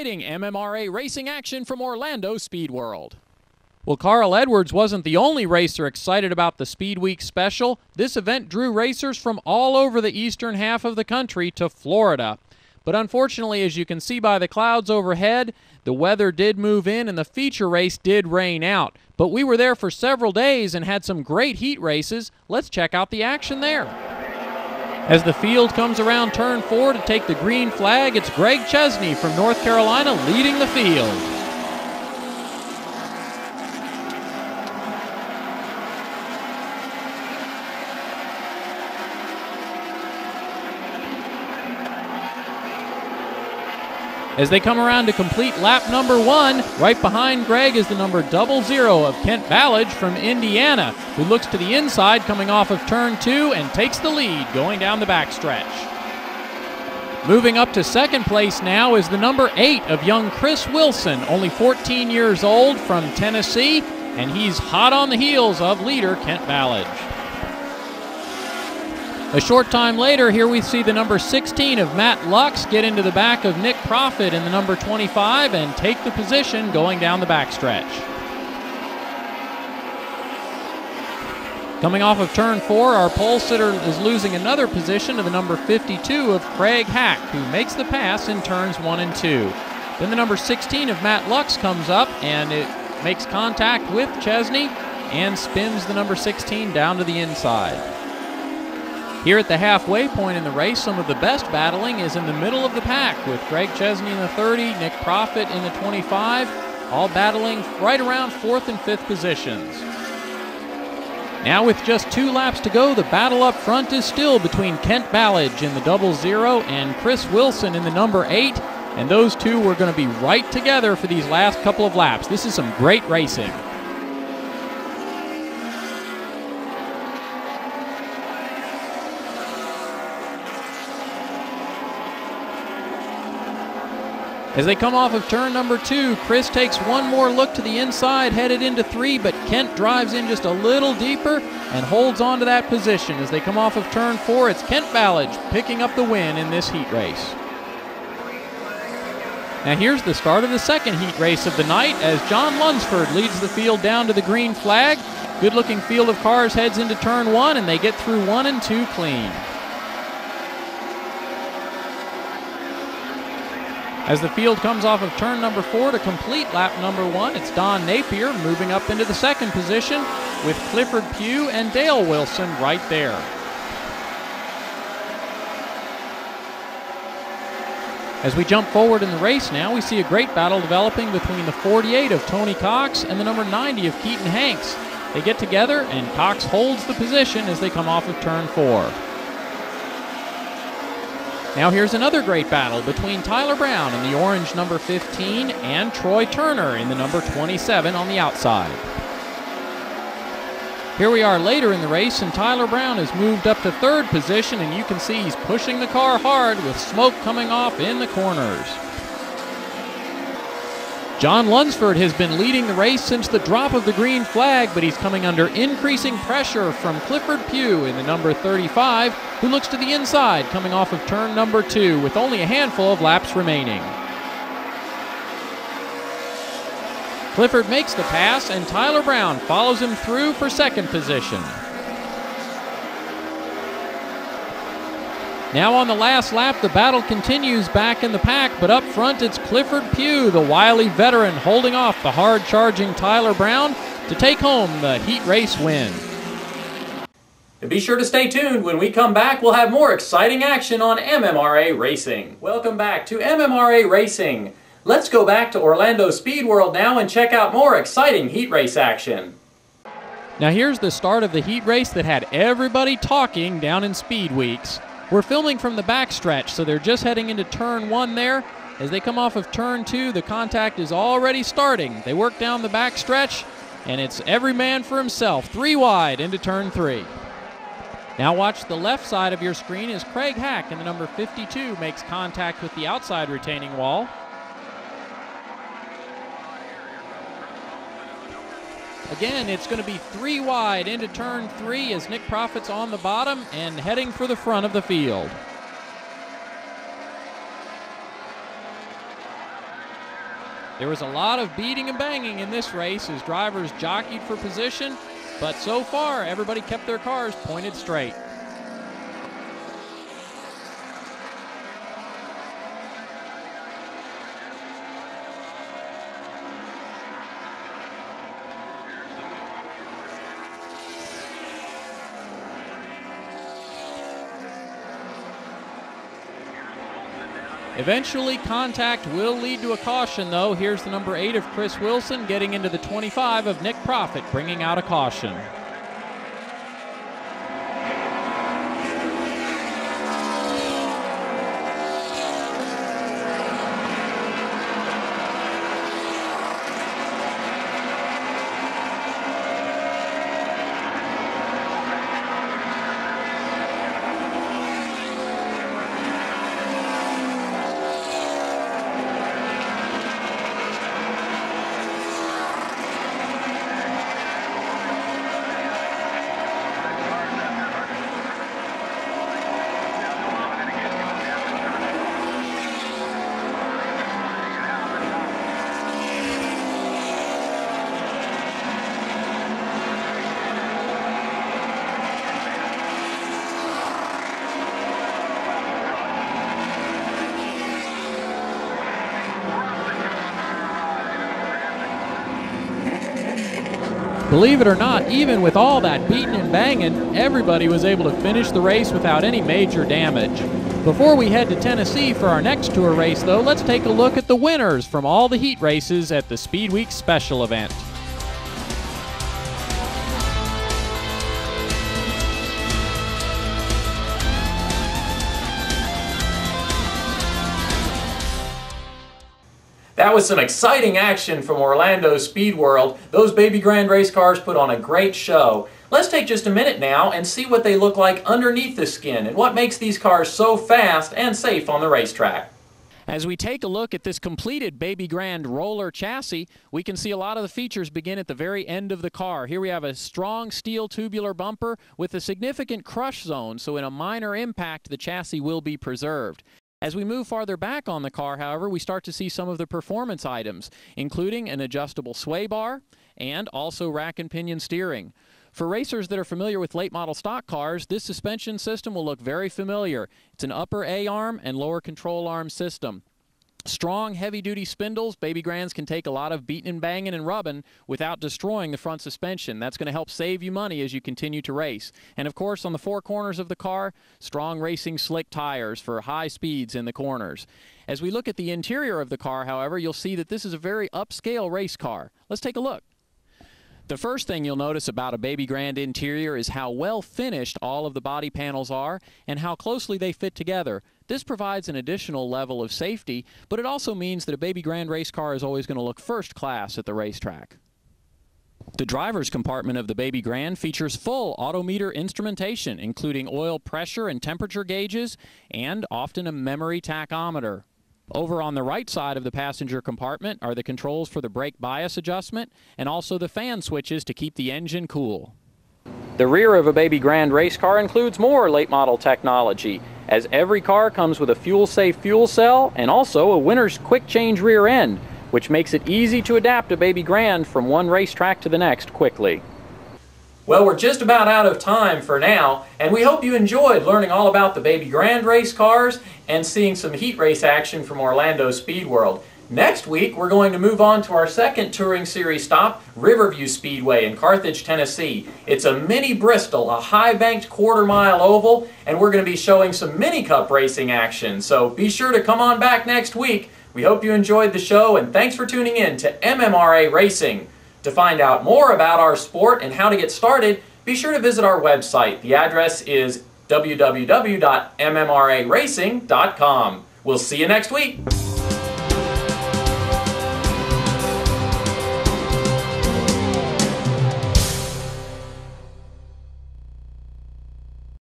Exciting MMRA racing action from Orlando Speedworld. Well, Carl Edwards wasn't the only racer excited about the Speed Week special. This event drew racers from all over the eastern half of the country to Florida. But unfortunately, as you can see by the clouds overhead, the weather did move in and the feature race did rain out. But we were there for several days and had some great heat races. Let's check out the action there. As the field comes around turn 4 to take the green flag, it's Greg Chesney from North Carolina leading the field. As they come around to complete lap number 1, right behind Greg is the number 00 of Kent Ballage from Indiana, who looks to the inside coming off of turn 2 and takes the lead going down the backstretch. Moving up to second place now is the number 8 of young Chris Wilson, only 14 years old from Tennessee, and he's hot on the heels of leader Kent Ballage. A short time later, here we see the number 16 of Matt Lux get into the back of Nick Profit in the number 25 and take the position going down the backstretch. Coming off of turn 4, our pole sitter is losing another position to the number 52 of Craig Hack, who makes the pass in turns 1 and 2. Then the number 16 of Matt Lux comes up and it makes contact with Chesney and spins the number 16 down to the inside. Here at the halfway point in the race, some of the best battling is in the middle of the pack, with Greg Chesney in the 30, Nick Profit in the 25, all battling right around 4th and 5th positions. Now with just 2 laps to go, the battle up front is still between Kent Ballage in the 00 and Chris Wilson in the number 8, and those two were going to be right together for these last couple of laps. This is some great racing. As they come off of turn number 2, Chris takes one more look to the inside, headed into 3, but Kent drives in just a little deeper and holds on to that position. As they come off of turn 4, it's Kent Ballage picking up the win in this heat race. Now here's the start of the second heat race of the night as John Lunsford leads the field down to the green flag. Good looking field of cars heads into turn 1 and they get through 1 and 2 clean. As the field comes off of turn number 4 to complete lap number 1, it's Don Napier moving up into the second position with Clifford Pugh and Dale Wilson right there. As we jump forward in the race now, we see a great battle developing between the 48 of Tony Cox and the number 90 of Keaton Hanks. They get together and Cox holds the position as they come off of turn 4. Now here's another great battle between Tyler Brown in the orange number 15 and Troy Turner in the number 27 on the outside. Here we are later in the race and Tyler Brown has moved up to 3rd position and you can see he's pushing the car hard with smoke coming off in the corners. John Lunsford has been leading the race since the drop of the green flag, but he's coming under increasing pressure from Clifford Pugh in the number 35, who looks to the inside coming off of turn number 2 with only a handful of laps remaining. Clifford makes the pass and Tyler Brown follows him through for 2nd position. Now on the last lap, the battle continues back in the pack, but up front it's Clifford Pugh, the wily veteran, holding off the hard-charging Tyler Brown to take home the heat race win. And be sure to stay tuned. When we come back, we'll have more exciting action on MMRA Racing. Welcome back to MMRA Racing. Let's go back to Orlando Speedworld now and check out more exciting heat race action. Now here's the start of the heat race that had everybody talking down in Speed Weeks. We're filming from the backstretch, so they're just heading into turn 1 there. As they come off of turn 2, the contact is already starting. They work down the backstretch, and it's every man for himself, 3 wide into turn 3. Now watch the left side of your screen as Craig Hack in the number 52 makes contact with the outside retaining wall. Again, it's going to be 3 wide into turn 3 as Nick Profit's on the bottom and heading for the front of the field. There was a lot of beating and banging in this race as drivers jockeyed for position, but so far everybody kept their cars pointed straight. Eventually, contact will lead to a caution, though. Here's the number 8 of Chris Wilson getting into the 25 of Nick Proffitt, bringing out a caution. Believe it or not, even with all that beating and banging, everybody was able to finish the race without any major damage. Before we head to Tennessee for our next tour race, though, let's take a look at the winners from all the heat races at the Speed Week special event. That was some exciting action from Orlando Speedworld. Those Baby Grand race cars put on a great show. Let's take just a minute now and see what they look like underneath the skin and what makes these cars so fast and safe on the racetrack. As we take a look at this completed Baby Grand roller chassis, we can see a lot of the features begin at the very end of the car. Here we have a strong steel tubular bumper with a significant crush zone, so in a minor impact, the chassis will be preserved. As we move farther back on the car, however, we start to see some of the performance items, including an adjustable sway bar and also rack and pinion steering. For racers that are familiar with late model stock cars, this suspension system will look very familiar. It's an upper A-arm and lower control arm system. Strong, heavy-duty spindles, Baby Grands can take a lot of beating and banging and rubbing without destroying the front suspension. That's going to help save you money as you continue to race. And of course, on the four corners of the car, strong racing slick tires for high speeds in the corners. As we look at the interior of the car, however, you'll see that this is a very upscale race car. Let's take a look. The first thing you'll notice about a Baby Grand interior is how well finished all of the body panels are and how closely they fit together. This provides an additional level of safety, but it also means that a Baby Grand race car is always going to look first class at the racetrack. The driver's compartment of the Baby Grand features full autometer instrumentation, including oil pressure and temperature gauges, and often a memory tachometer. Over on the right side of the passenger compartment are the controls for the brake bias adjustment and also the fan switches to keep the engine cool. The rear of a Baby Grand race car includes more late model technology, as every car comes with a fuel-safe fuel cell and also a winner's quick change rear end, which makes it easy to adapt a Baby Grand from one racetrack to the next quickly. Well, we're just about out of time for now, and we hope you enjoyed learning all about the Baby Grand race cars and seeing some heat race action from Orlando Speedworld. Next week, we're going to move on to our second Touring Series stop, Riverview Speedway in Carthage, Tennessee. It's a mini Bristol, a high-banked quarter-mile oval, and we're going to be showing some mini cup racing action. So be sure to come on back next week. We hope you enjoyed the show, and thanks for tuning in to MMRA Racing. To find out more about our sport and how to get started, be sure to visit our website. The address is www.mmraracing.com. We'll see you next week.